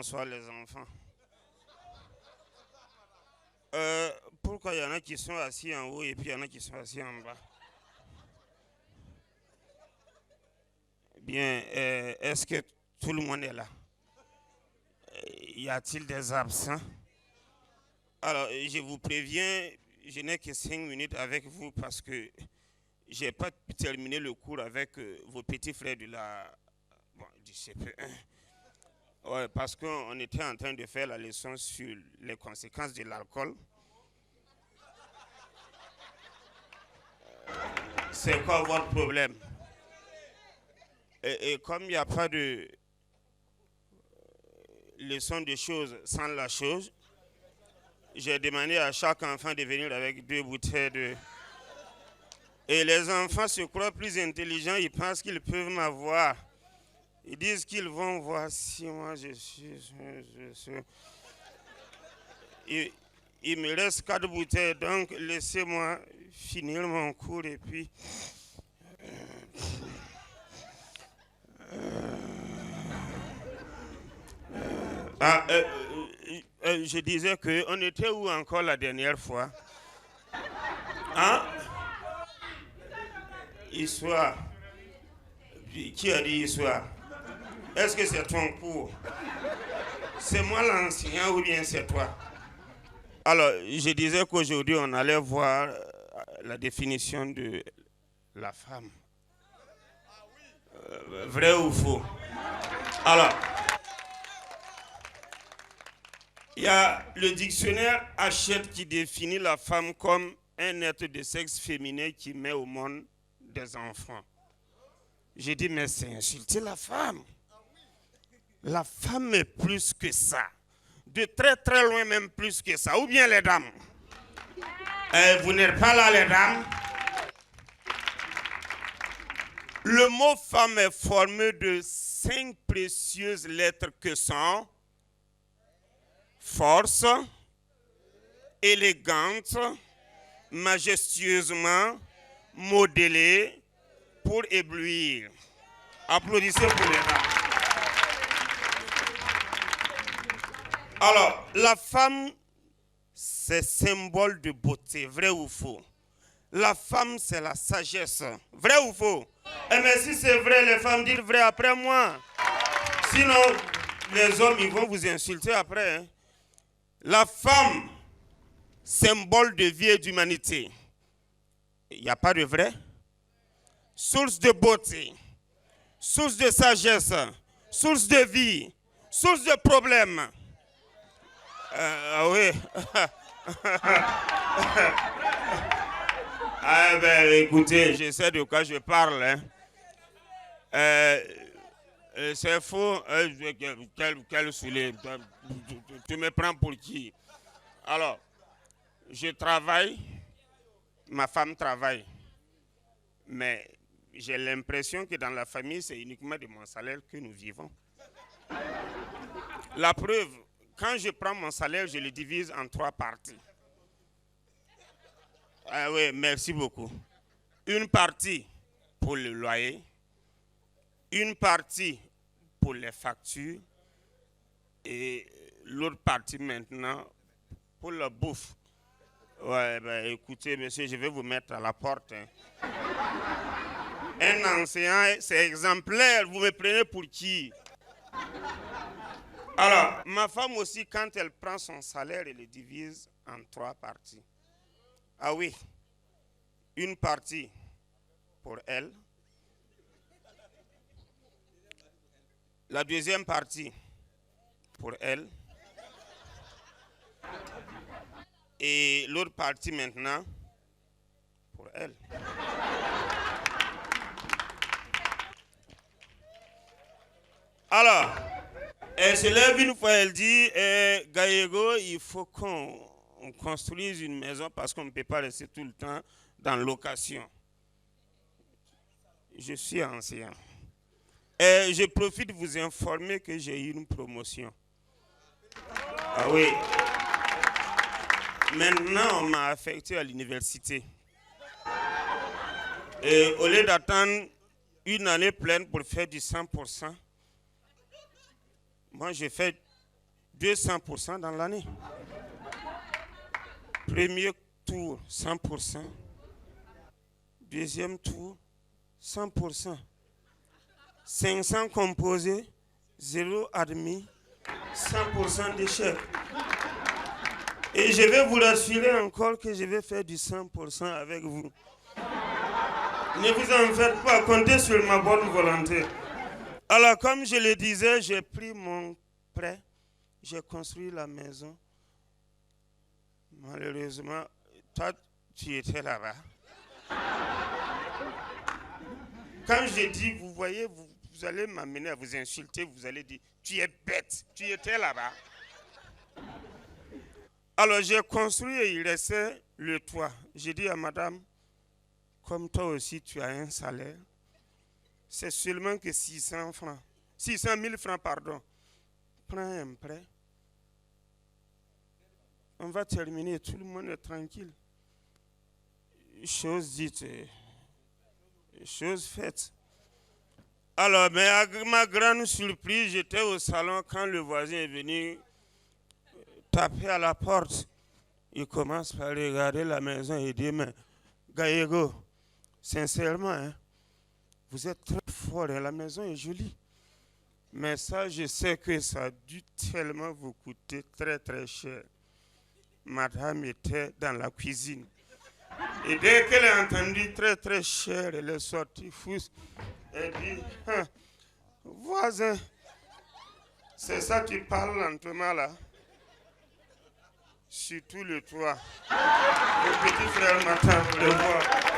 bonsoir les enfants. Pourquoi il y en a qui sont assis en haut et puis il y en a qui sont assis en bas? Bien, est-ce que tout le monde est là? Y a-t-il des absents? Alors, je vous préviens, je n'ai que 5 minutes avec vous parce que je n'ai pas terminé le cours avec vos petits frères de la... Bon, du CP1. Ouais, parce qu'on était en train de faire la leçon sur les conséquences de l'alcool. C'est quoi votre problème? Et comme il n'y a pas de leçon de choses sans la chose, j'ai demandé à chaque enfant de venir avec 2 bouteilles de... Et les enfants se croient plus intelligents, ils pensent qu'ils peuvent m'avoir. Ils disent qu'ils vont voir si moi je suis... Il me reste 4 bouteilles, donc laissez-moi finir mon cours et puis... je disais qu'on était où encore la dernière fois? Hein? Histoire. Qui a dit histoire? Est-ce que c'est ton cours? C'est moi l'enseignant ou bien c'est toi? Alors, je disais qu'aujourd'hui, on allait voir la définition de la femme. Vrai ou faux? Alors, il y a le dictionnaire Hachette qui définit la femme comme un être de sexe féminin qui met au monde des enfants. J'ai dit, mais c'est insulter la femme. La femme est plus que ça. De très très loin même plus que ça. Ou bien les dames? Vous n'êtes pas là les dames? Le mot femme est formé de 5 précieuses lettres que sont force, élégante, majestueusement, modélée, pour éblouir. Applaudissez pour les dames. Alors, la femme, c'est symbole de beauté, vrai ou faux? La femme, c'est la sagesse, vrai ou faux? Eh bien, si c'est vrai, les femmes disent vrai après moi. Sinon, les hommes, ils vont vous insulter après. Hein. La femme, symbole de vie et d'humanité. Il n'y a pas de vrai? Source de beauté, source de sagesse, source de vie, source de problème. Oui. Ah ben écoutez, je sais de quoi je parle. Hein. C'est faux. Quel saoulé. Tu me prends pour qui? Alors, je travaille, ma femme travaille. Mais j'ai l'impression que dans la famille, c'est uniquement de mon salaire que nous vivons. La preuve, quand je prends mon salaire, je le divise en 3 parties. Ah oui, merci beaucoup. Une partie pour le loyer, une partie pour les factures et l'autre partie maintenant pour la bouffe. Ouais, ben écoutez, monsieur, je vais vous mettre à la porte. Hein. Un enseignant, c'est exemplaire. Vous me prenez pour qui? Alors, ma femme aussi, quand elle prend son salaire, elle le divise en 3 parties. Ah oui, une partie pour elle. La deuxième partie pour elle. Et l'autre partie maintenant pour elle. Alors, elle se lève une fois, elle dit, Gallego, il faut qu'on construise une maison parce qu'on ne peut pas rester tout le temps dans location. Je suis ancien. Et je profite de vous informer que j'ai eu une promotion. Ah oui. Maintenant, on m'a affecté à l'université. Et au lieu d'attendre une année pleine pour faire du 100%, moi, j'ai fait 200% dans l'année. Premier tour, 100%. Deuxième tour, 100%. 500 composés, 0 admis, 100% d'échec. Et je vais vous rassurer encore que je vais faire du 100% avec vous. Ne vous en faites pas, comptez sur ma bonne volonté. Alors, comme je le disais, j'ai pris mon prêt, j'ai construit la maison. Malheureusement, toi, tu étais là-bas. Quand je dis, vous voyez, vous allez m'amener à vous insulter, vous allez dire, tu es bête, tu étais là-bas. Alors, j'ai construit et il restait le toit. J'ai dit à madame, comme toi aussi, tu as un salaire, c'est seulement que 600 000 francs, pardon. Prends un prêt. On va terminer, tout le monde est tranquille. Chose dite, chose faite. Alors, mais à ma grande surprise, j'étais au salon quand le voisin est venu taper à la porte. Il commence par regarder la maison et dit, mais Gallego, sincèrement, hein, vous êtes très fort et la maison est jolie. Mais ça, je sais que ça a dû tellement vous coûter très très cher. Madame était dans la cuisine. Et dès qu'elle a entendu très très cher, elle est sortie fousse. Elle dit, voisin, c'est ça tu parles lentement là. Surtout le toit. Le petit frère m'attend pour le voir.